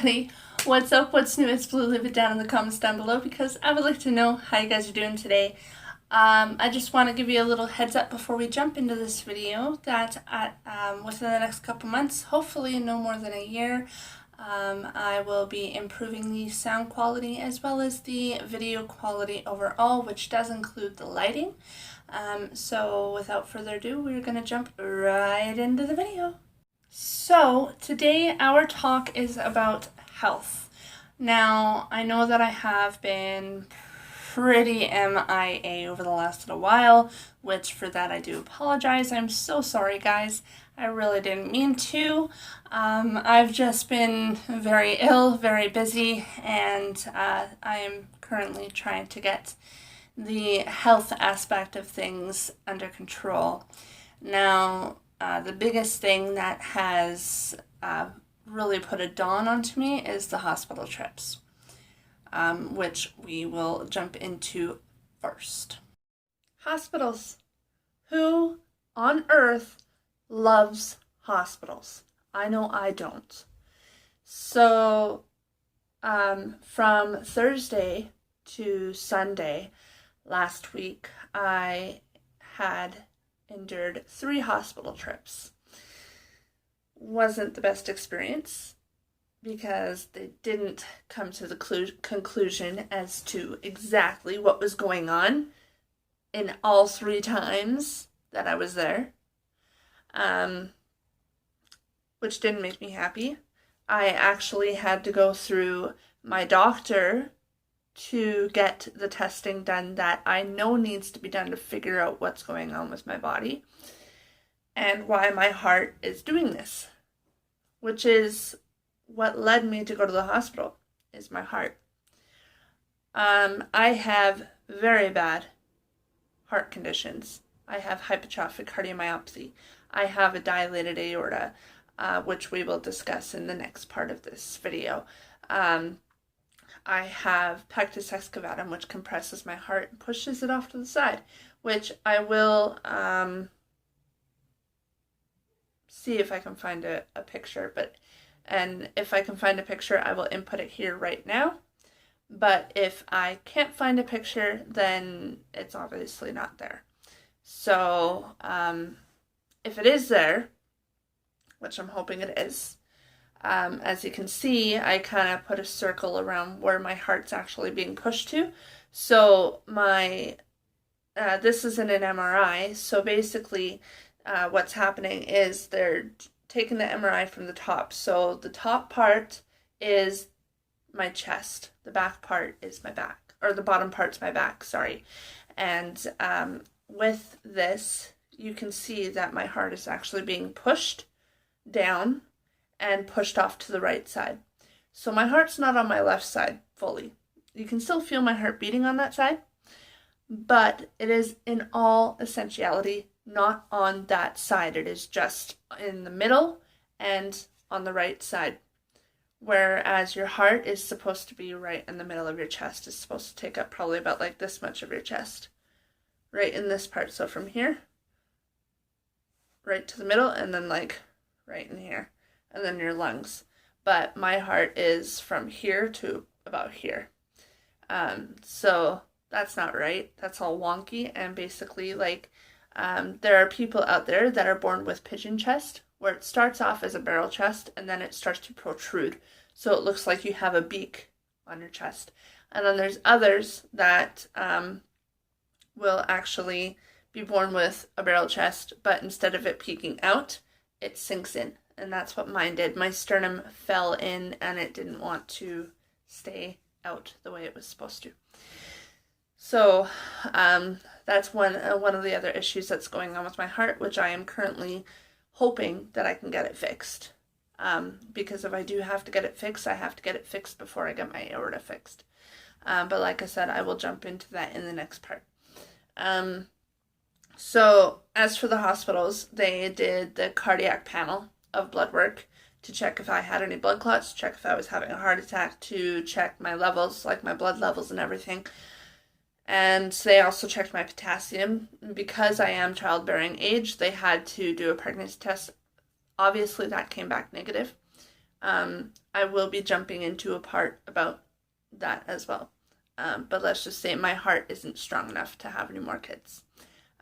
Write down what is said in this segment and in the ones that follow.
everybody. What's up? What's new? It's Blue. Leave it down in the comments down below because I would like to know how you guys are doing today. I just want to give you a little heads up before we jump into this video that within the next couple months, hopefully no more than a year, I will be improving the sound quality as well as the video quality overall, which does include the lighting. So without further ado, we're going to jump right into the video. So today our talk is about health. Now, I know that I have been pretty MIA over the last little while, which for that I do apologize. I'm so sorry, guys. I really didn't mean to. I've just been very ill, very busy, and I am currently trying to get the health aspect of things under control. Now, the biggest thing that has really put a dawn onto me is the hospital trips, which we will jump into first. Hospitals. Who on earth loves hospitals? I know I don't. So, from Thursday to Sunday last week, I had endured 3 hospital trips. Wasn't the best experience because they didn't come to the conclusion as to exactly what was going on in all 3 times that I was there, which didn't make me happy. I actually had to go through my doctor to get the testing done that I know needs to be done to figure out what's going on with my body and why my heart is doing this, which is what led me to go to the hospital, is my heart. I have very bad heart conditions. I have hypertrophic cardiomyopathy. I have a dilated aorta, which we will discuss in the next part of this video. I have pectus excavatum, which compresses my heart and pushes it off to the side, which I will see if I can find a picture, and if I can find a picture, I will input it here right now. But if I can't find a picture, then it's obviously not there. So if it is there, which I'm hoping it is, as you can see, I kind of put a circle around where my heart's actually being pushed to. So this isn't an MRI. So basically, what's happening is they're taking the MRI from the top. So the top part is my chest. The back part is my back, or the bottom part's my back, sorry. And with this, you can see that my heart is actually being pushed down and pushed off to the right side. So my heart's not on my left side fully. You can still feel my heart beating on that side, but it is in all essentiality not on that side. It is just in the middle and on the right side. Whereas your heart is supposed to be right in the middle of your chest. It's supposed to take up probably about like this much of your chest. Right in this part. So from here, right to the middle, and then like right in here. And then your lungs. But my heart is from here to about here. So that's not right. That's all wonky. And basically, like, there are people out there that are born with pigeon chest, where it starts off as a barrel chest and then it starts to protrude. So it looks like you have a beak on your chest. And then there's others that will actually be born with a barrel chest, but instead of it peeking out, it sinks in. And that's what mine did. My sternum fell in and it didn't want to stay out the way it was supposed to. So that's one of the other issues that's going on with my heart, which I am currently hoping that I can get it fixed. Because if I do have to get it fixed, I have to get it fixed before I get my aorta fixed. But like I said, I will jump into that in the next part. So as for the hospitals, they did the cardiac panel of blood work to check if I had any blood clots, check if I was having a heart attack, to check my levels, like my blood levels and everything. And they also checked my potassium. Because I am childbearing age, they had to do a pregnancy test. Obviously, that came back negative. I will be jumping into a part about that as well. But let's just say my heart isn't strong enough to have any more kids.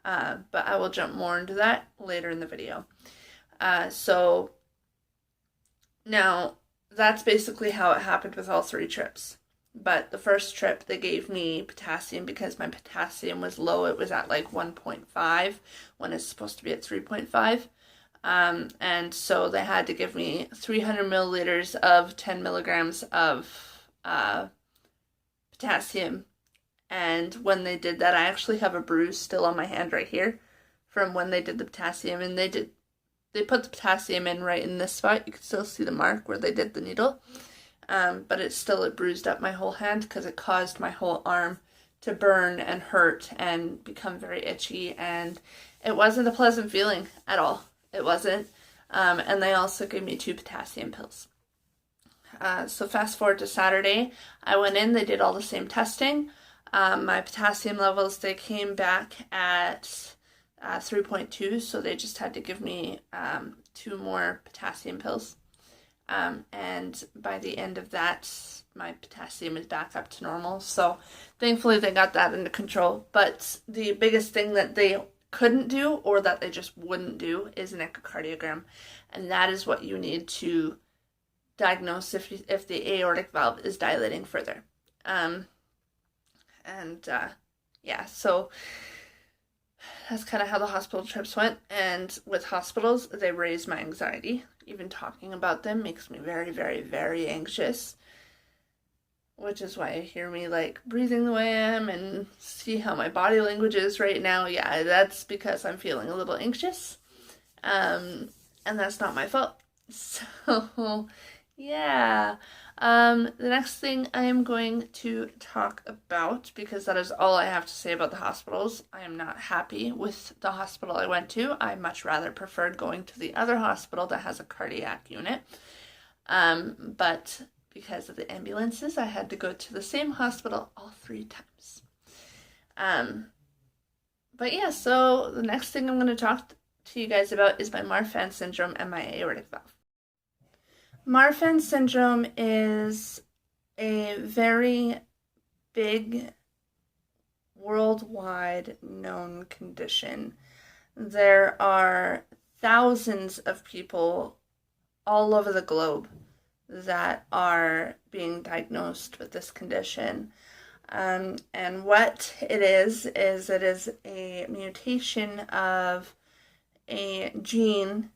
But I will jump more into that later in the video. So now that's basically how it happened with all 3 trips. But the first trip, they gave me potassium because my potassium was low. It was at like 1.5 when it's supposed to be at 3.5. And so they had to give me 300 milliliters of 10 milligrams of potassium. And when they did that, I actually have a bruise still on my hand right here from when they did the potassium. And they put the potassium in right in this spot. You can still see the mark where they did the needle. But it bruised up my whole hand because it caused my whole arm to burn and hurt and become very itchy. And it wasn't a pleasant feeling at all. It wasn't. And they also gave me 2 potassium pills. So fast forward to Saturday, I went in, they did all the same testing. My potassium levels, they came back at 3.2, so they just had to give me 2 more potassium pills. And by the end of that, my potassium is back up to normal. So thankfully they got that under control. But the biggest thing that they couldn't do, or that they just wouldn't do, is an echocardiogram. And that is what you need to diagnose if the aortic valve is dilating further. Yeah, so that's kind of how the hospital trips went. And with hospitals, they raised my anxiety. Even talking about them makes me very, very, very anxious. Which is why you hear me like breathing the way I am and see how my body language is right now. Yeah, that's because I'm feeling a little anxious. And that's not my fault. So, yeah. The next thing I am going to talk about, because that is all I have to say about the hospitals. I am not happy with the hospital I went to. I much rather preferred going to the other hospital that has a cardiac unit. But because of the ambulances, I had to go to the same hospital all 3 times. But yeah, so the next thing I'm going to talk to you guys about is my Marfan syndrome and my aortic valve. Marfan syndrome is a very big, worldwide known condition. There are thousands of people all over the globe that are being diagnosed with this condition. And what it is it is a mutation of a gene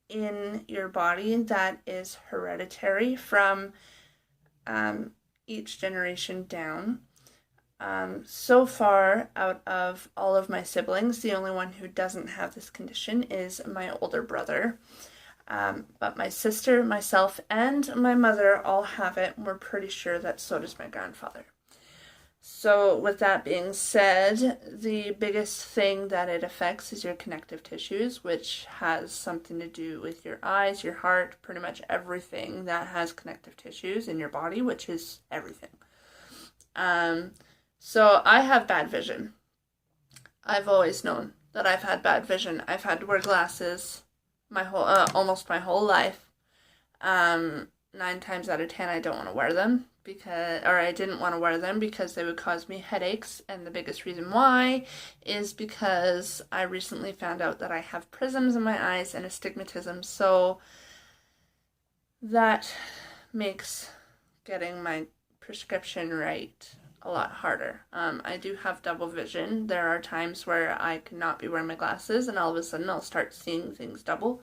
in your body that is hereditary from each generation down. So far, out of all of my siblings, the only one who doesn't have this condition is my older brother. But my sister, myself, and my mother all have it, and we're pretty sure that so does my grandfather. So with that being said, the biggest thing that it affects is your connective tissues, which has something to do with your eyes, your heart, pretty much everything that has connective tissues in your body, which is everything. So I have bad vision. I've always known that I've had bad vision. I've had to wear glasses almost my whole life. 9 times out of 10 I don't want to wear them I didn't want to wear them because they would cause me headaches, and the biggest reason why is because I recently found out that I have prisms in my eyes and astigmatism, so that makes getting my prescription right a lot harder. I do have double vision. There are times where I cannot be wearing my glasses and all of a sudden I'll start seeing things double.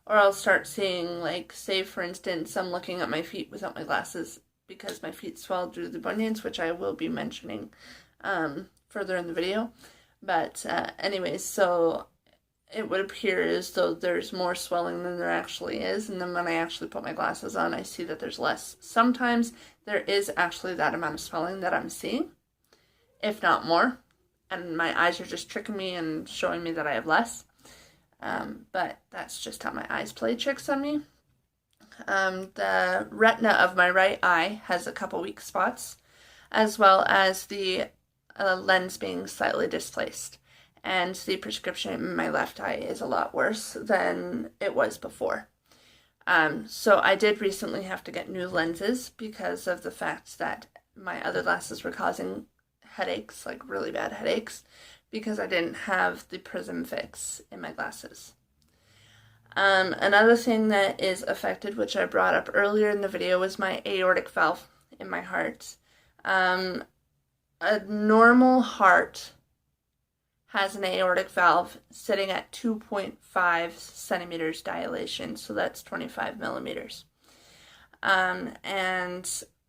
Or I'll start seeing, like, say for instance, I'm looking at my feet without my glasses because my feet swell due to the bunions, which I will be mentioning further in the video. But anyways, so it would appear as though there's more swelling than there actually is, and then when I actually put my glasses on, I see that there's less. Sometimes there is actually that amount of swelling that I'm seeing, if not more, and my eyes are just tricking me and showing me that I have less. But that's just how my eyes play tricks on me. The retina of my right eye has a couple weak spots, as well as the lens being slightly displaced. And the prescription in my left eye is a lot worse than it was before. So I did recently have to get new lenses because of the fact that my other glasses were causing headaches, like really bad headaches, because I didn't have the prism fix in my glasses. Another thing that is affected, which I brought up earlier in the video, was my aortic valve in my heart. A normal heart has an aortic valve sitting at 2.5 centimeters dilation, so that's 25 millimeters. And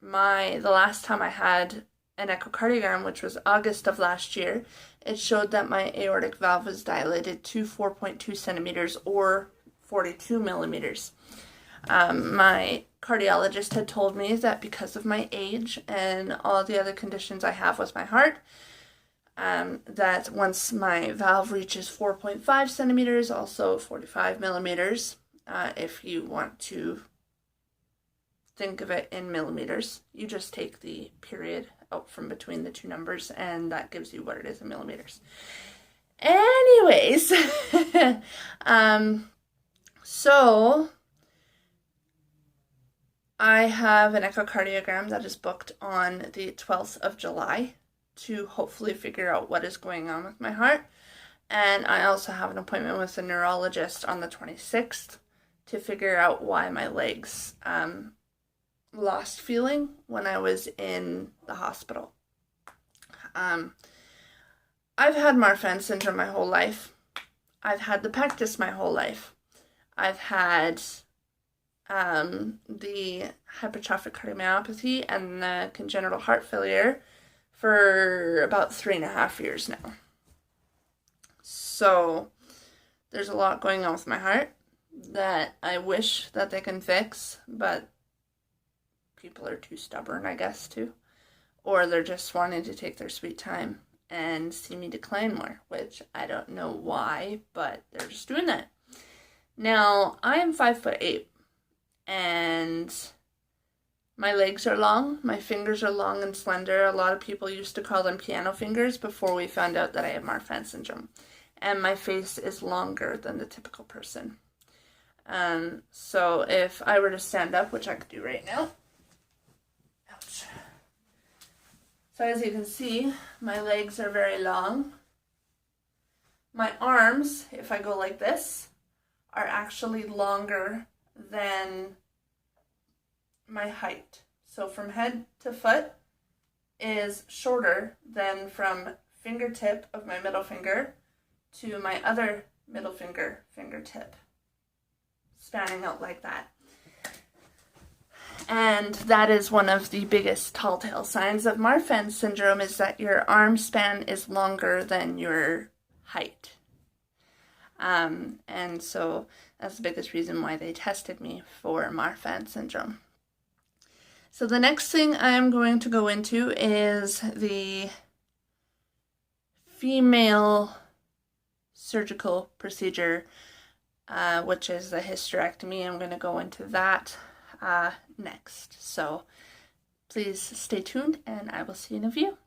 the last time I had an echocardiogram, which was August of last year, it showed that my aortic valve was dilated to 4.2 centimeters or 42 millimeters. My cardiologist had told me that because of my age and all the other conditions I have with my heart, that once my valve reaches 4.5 centimeters, also 45 millimeters, if you want to think of it in millimeters, you just take the period out from between the two numbers and that gives you what it is in millimeters. Anyways, so I have an echocardiogram that is booked on the 12th of July to hopefully figure out what is going on with my heart. And I also have an appointment with a neurologist on the 26th to figure out why my legs lost feeling when I was in the hospital. I've had Marfan syndrome my whole life. I've had the pectus my whole life. I've had the hypertrophic cardiomyopathy and the congenital heart failure for about 3.5 years now. So there's a lot going on with my heart that I wish that they can fix, but people are too stubborn, I guess, too. Or they're just wanting to take their sweet time and see me decline more, which I don't know why, but they're just doing that. Now, I am 5'8", and my legs are long, my fingers are long and slender. A lot of people used to call them piano fingers before we found out that I have Marfan syndrome. And my face is longer than the typical person. So if I were to stand up, which I could do right now, ouch. So as you can see, my legs are very long. My arms, if I go like this, are actually longer than my height. So from head to foot is shorter than from fingertip of my middle finger to my other middle fingertip, spanning out like that. And that is one of the biggest telltale signs of Marfan syndrome, is that your arm span is longer than your height. And so that's the biggest reason why they tested me for Marfan syndrome. So the next thing I'm going to go into is the female surgical procedure, which is the hysterectomy. I'm going to go into that next. So please stay tuned and I will see you in a few.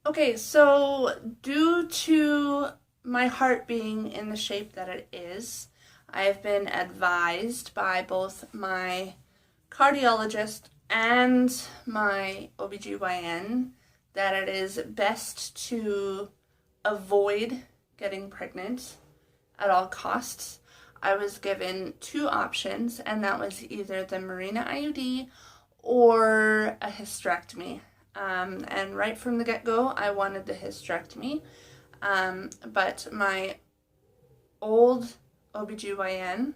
Okay, so due to my heart being in the shape that it is, I've been advised by both my cardiologist and my OBGYN that it is best to avoid getting pregnant at all costs. I was given two options, and that was either the Mirena IUD or a hysterectomy. And right from the get-go, I wanted the hysterectomy. But my old OBGYN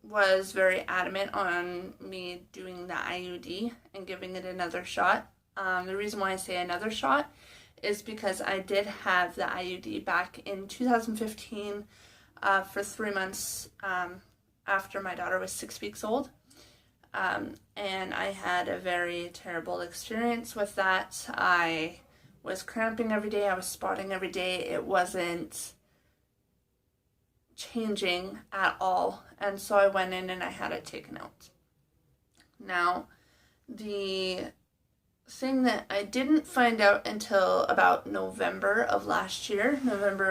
was very adamant on me doing the IUD and giving it another shot. The reason why I say another shot is because I did have the IUD back in 2015 for 3 months after my daughter was 6 weeks old. And I had a very terrible experience with that. I was cramping every day, I was spotting every day. It wasn't changing at all, and so I went in and I had it taken out. Now, the thing that I didn't find out until about November or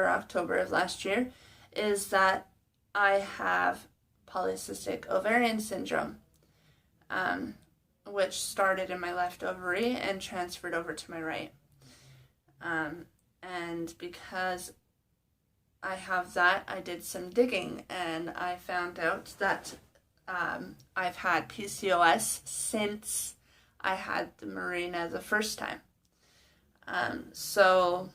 October of last year, is that I have polycystic ovarian syndrome, which started in my left ovary and transferred over to my right. And because I have that, I did some digging and I found out that I've had PCOS since I had the Mirena the first time. So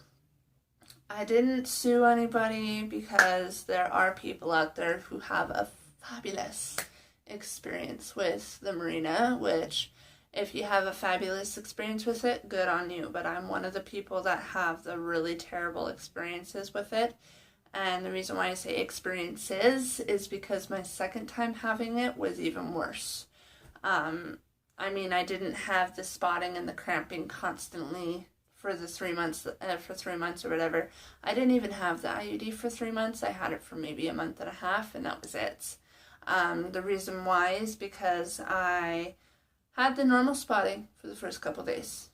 I didn't sue anybody because there are people out there who have a fabulous experience with the Mirena, which if you have a fabulous experience with it, good on you. But I'm one of the people that have the really terrible experiences with it. And the reason why I say experiences is because my second time having it was even worse. I mean, I didn't have the spotting and the cramping constantly for the 3 months, for 3 months or whatever. I didn't even have the IUD for 3 months. I had it for maybe a month and a half, and that was it. The reason why is because I had the normal spotting for the first couple days,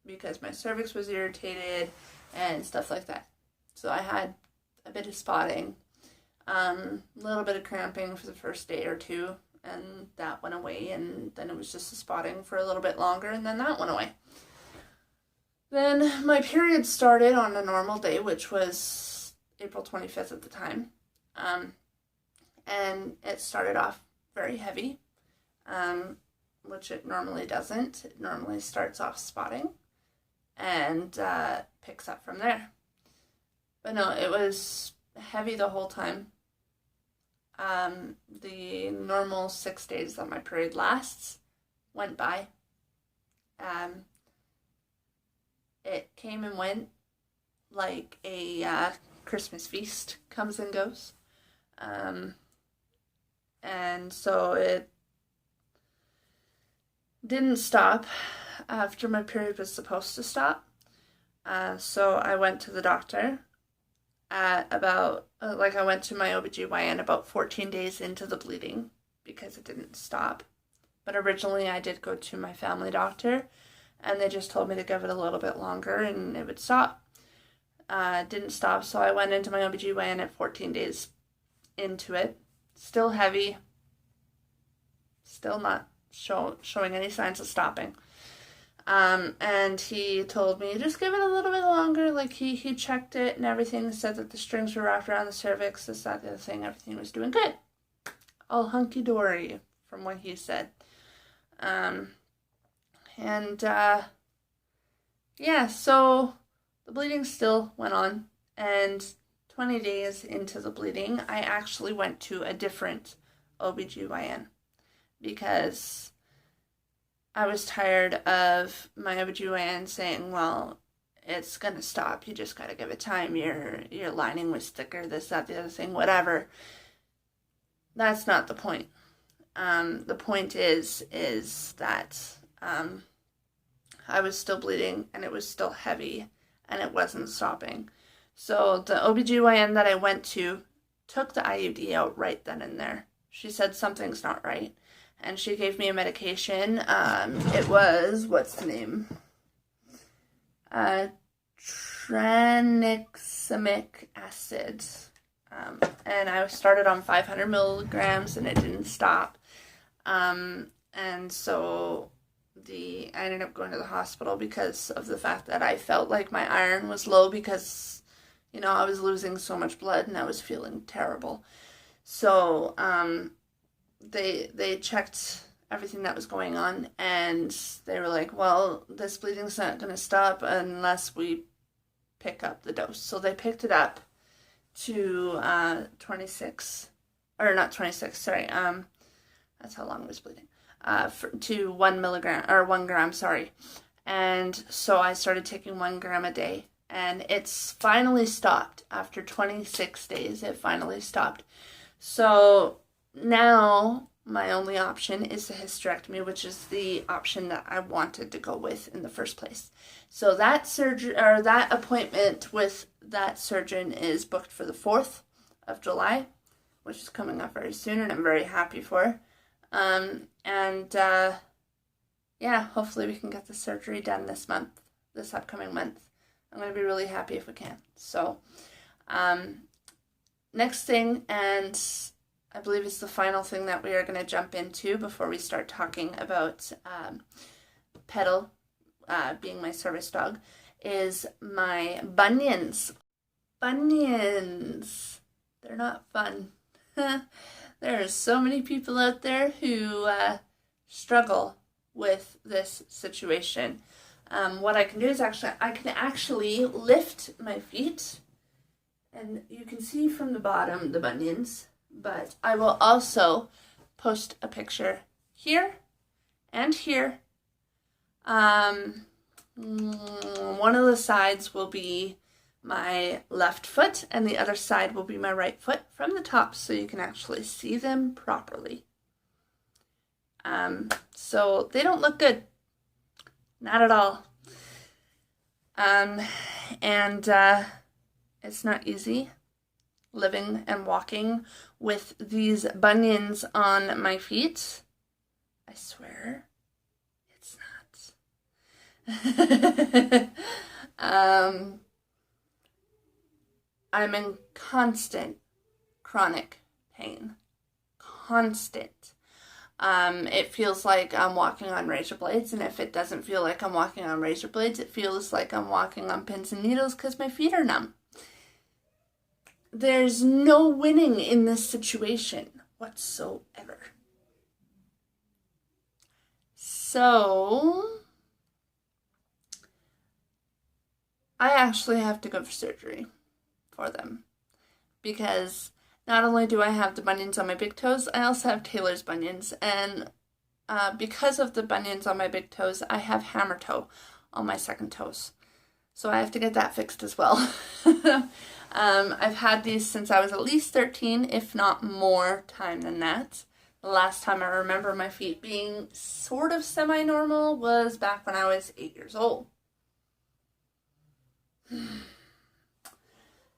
because my cervix was irritated and stuff like that. So I had a bit of spotting, a little bit of cramping for the first day or two, and that went away, and then it was just a spotting for a little bit longer, and then that went away. Then my period started on a normal day, which was April 25th at the time, and it started off very heavy, which it normally doesn't. It normally starts off spotting and picks up from there. But no, it was heavy the whole time. The normal 6 days that my period lasts went by. It came and went like a Christmas feast comes and goes. And so it didn't stop after my period was supposed to stop. So I went to the doctor at about, I went to my OBGYN about 14 days into the bleeding because it didn't stop. But originally I did go to my family doctor and they just told me to give it a little bit longer and it would stop. It didn't stop, so I went into my OBGYN at 14 days into it. Still heavy. Still not showing any signs of stopping. And he told me, just give it a little bit longer. Like, he checked it and everything, said that the strings were wrapped around the cervix, this, that, the other thing, everything was doing good. All hunky-dory, from what he said. Yeah, so the bleeding still went on, and 20 days into the bleeding, I actually went to a different OBGYN because I was tired of my OBGYN saying, well, it's going to stop. You just got to give it time. Your lining was thicker, this, that, the other thing, whatever. That's not the point. The point is that I was still bleeding and it was still heavy and it wasn't stopping. So the OBGYN that I went to took the IUD out right then and there. She said something's not right. And she gave me a medication. It was, what's the name? Tranexamic acid. And I started on 500 milligrams and it didn't stop. And so I ended up going to the hospital because of the fact that I felt like my iron was low because, I was losing so much blood and I was feeling terrible. So, they checked everything that was going on and they were like, well, this bleeding's not going to stop unless we pick up the dose. So they picked it up to 26, or not 26, sorry, that's how long it was bleeding, to 1 milligram, or 1 gram, sorry. And so I started taking 1 gram a day and it's finally stopped. After 26 days, it finally stopped. So now my only option is the hysterectomy, which is the option that I wanted to go with in the first place. So that surgery, or that appointment with that surgeon, is booked for the 4th of July, which is coming up very soon, and I'm very happy for. Yeah, hopefully we can get the surgery done this upcoming month. I'm going to be really happy if we can. So, next thing, and I believe it's the final thing that we are going to jump into before we start talking about Petal being my service dog, is my bunions. Bunions. They're not fun. There are so many people out there who struggle with this situation. What I can do is I can actually lift my feet, and you can see from the bottom the bunions, but I will also post a picture here and here. One of the sides will be my left foot and the other side will be my right foot from the top, so you can actually see them properly. So they don't look good. Not at all. And it's not easy living and walking with these bunions on my feet. I swear, it's not. I'm in constant chronic pain. Constant. It feels like I'm walking on razor blades, and if it doesn't feel like I'm walking on razor blades, it feels like I'm walking on pins and needles because my feet are numb. There's no winning in this situation whatsoever. So, I actually have to go for surgery for them, because not only do I have the bunions on my big toes, I also have Taylor's bunions, and because of the bunions on my big toes, I have hammer toe on my second toes, so I have to get that fixed as well. I've had these since I was at least 13, if not more time than that. The last time I remember my feet being sort of semi-normal was back when I was 8 years old.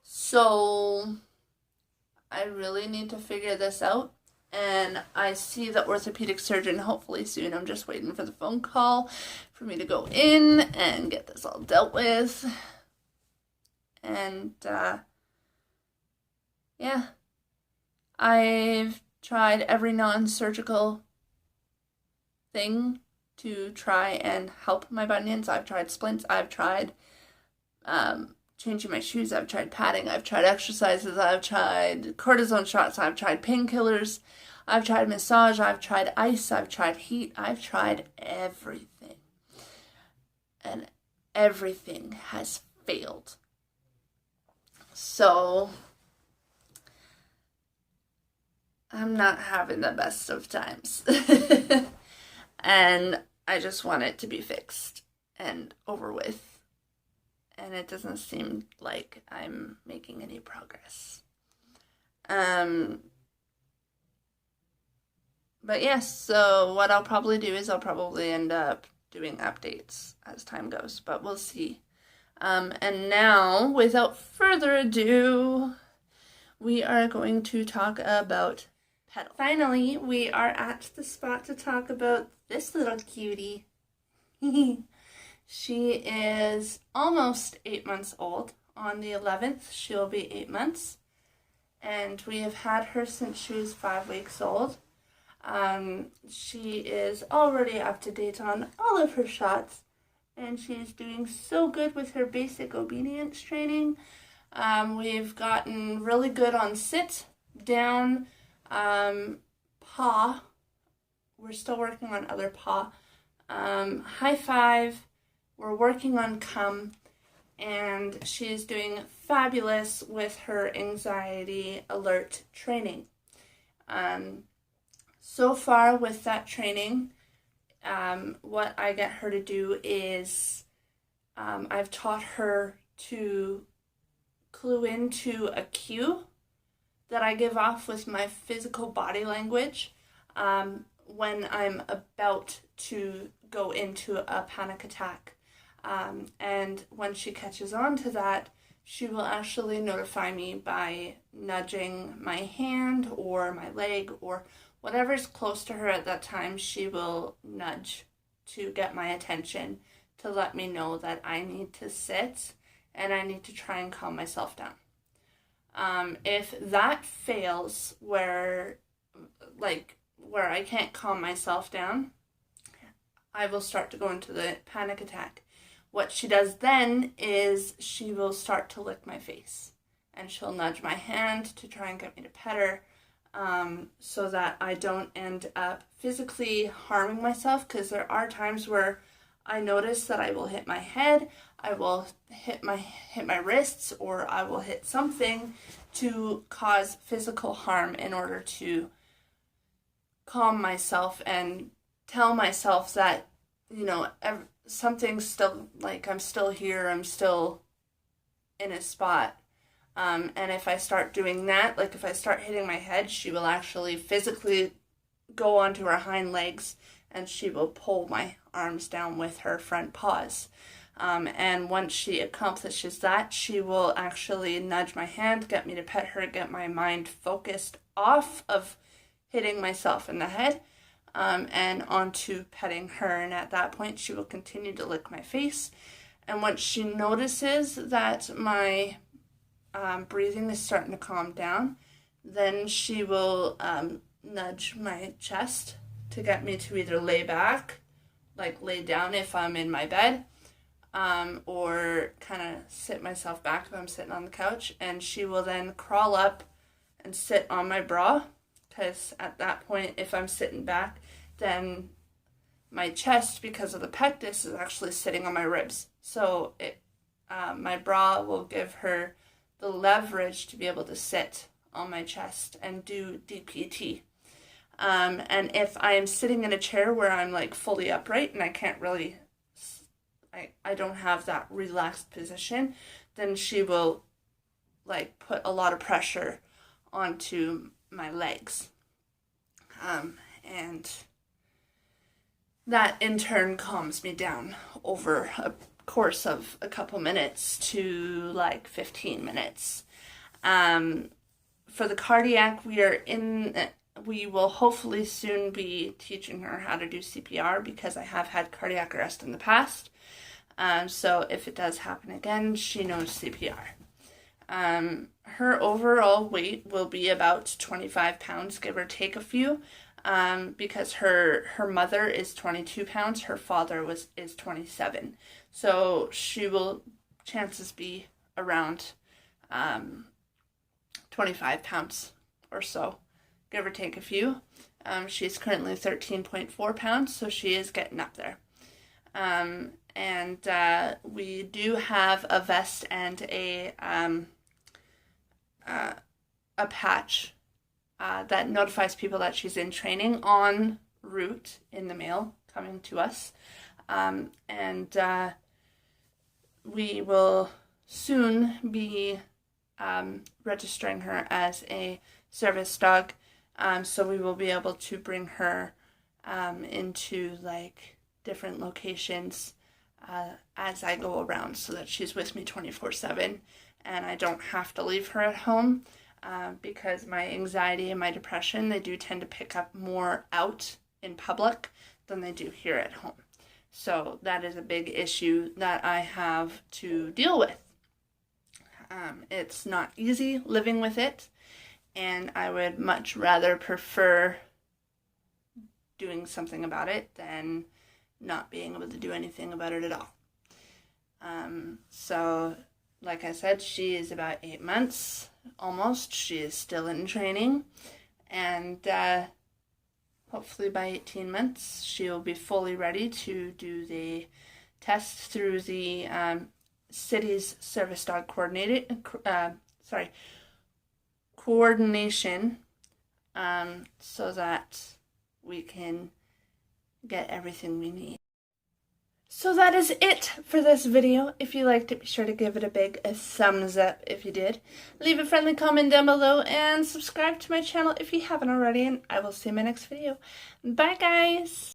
So I really need to figure this out, and I see the orthopedic surgeon hopefully soon. I'm just waiting for the phone call for me to go in and get this all dealt with. And yeah, I've tried every non-surgical thing to try and help my bunions. I've tried splints, I've tried changing my shoes, I've tried padding, I've tried exercises, I've tried cortisone shots, I've tried painkillers, I've tried massage, I've tried ice, I've tried heat, I've tried everything. And everything has failed. So, I'm not having the best of times. And I just want it to be fixed and over with. And it doesn't seem like I'm making any progress. But yes, so what I'll probably do is I'll probably end up doing updates as time goes, but we'll see. And now, without further ado, we are going to talk about Petal. Finally, we are at the spot to talk about this little cutie. She is almost 8 months old. On the 11th, she'll be 8 months. And we have had her since she was 5 weeks old. She is already up to date on all of her shots. And she's doing so good with her basic obedience training. We've gotten really good on sit, down, paw. We're still working on other paw. High five. We're working on come, and she's doing fabulous with her anxiety alert training. So far with that training, what I get her to do is I've taught her to clue into a cue that I give off with my physical body language when I'm about to go into a panic attack. And when she catches on to that, she will actually notify me by nudging my hand or my leg or whatever's close to her at that time. She will nudge to get my attention, to let me know that I need to sit and I need to try and calm myself down. If that fails, where I can't calm myself down, I will start to go into the panic attack. What she does then is she will start to lick my face, and she'll nudge my hand to try and get me to pet her, so that I don't end up physically harming myself, because there are times where I notice that I will hit my head, I will hit my wrists, or I will hit something to cause physical harm in order to calm myself and tell myself that, something's still, like, I'm still here, I'm still in a spot. And if I start doing that, like if I start hitting my head, she will actually physically go onto her hind legs and she will pull my arms down with her front paws. And once she accomplishes that, she will actually nudge my hand, get me to pet her, get my mind focused off of hitting myself in the head, and onto petting her. And at that point, she will continue to lick my face. And once she notices that my breathing is starting to calm down, then she will nudge my chest to get me to either lay back, like lay down if I'm in my bed, or kind of sit myself back if I'm sitting on the couch. And she will then crawl up and sit on my bra, because at that point, if I'm sitting back, then my chest, because of the pectus, is actually sitting on my ribs. So my bra will give her the leverage to be able to sit on my chest and do DPT. And if I am sitting in a chair where I'm like fully upright and I can't really, I don't have that relaxed position, then she will like put a lot of pressure onto my legs. And that in turn calms me down over a course of a couple minutes to like 15 minutes. For the cardiac, we will hopefully soon be teaching her how to do CPR, because I have had cardiac arrest in the past. So if it does happen again, she knows CPR. Her overall weight will be about 25 pounds, give or take a few, because her mother is 22 pounds, her father is 27. So she will, chances be around 25 pounds or so, give or take a few. She's currently 13.4 pounds, so she is getting up there. And we do have a vest and a patch that notifies people that she's in training en route in the mail coming to us. And we will soon be registering her as a service dog. So we will be able to bring her into like different locations as I go around, so that she's with me 24/7 and I don't have to leave her at home, because my anxiety and my depression, they do tend to pick up more out in public than they do here at home. So that is a big issue that I have to deal with. It's not easy living with it, and I would much rather prefer doing something about it than not being able to do anything about it at all. So, like I said, she is about 8 months, almost. She is still in training, and hopefully by 18 months, she will be fully ready to do the test through the city's service dog coordination, so that we can get everything we need. So that is it for this video. If you liked it, be sure to give it a big thumbs up if you did. Leave a friendly comment down below and subscribe to my channel if you haven't already, and I will see you in my next video. Bye guys!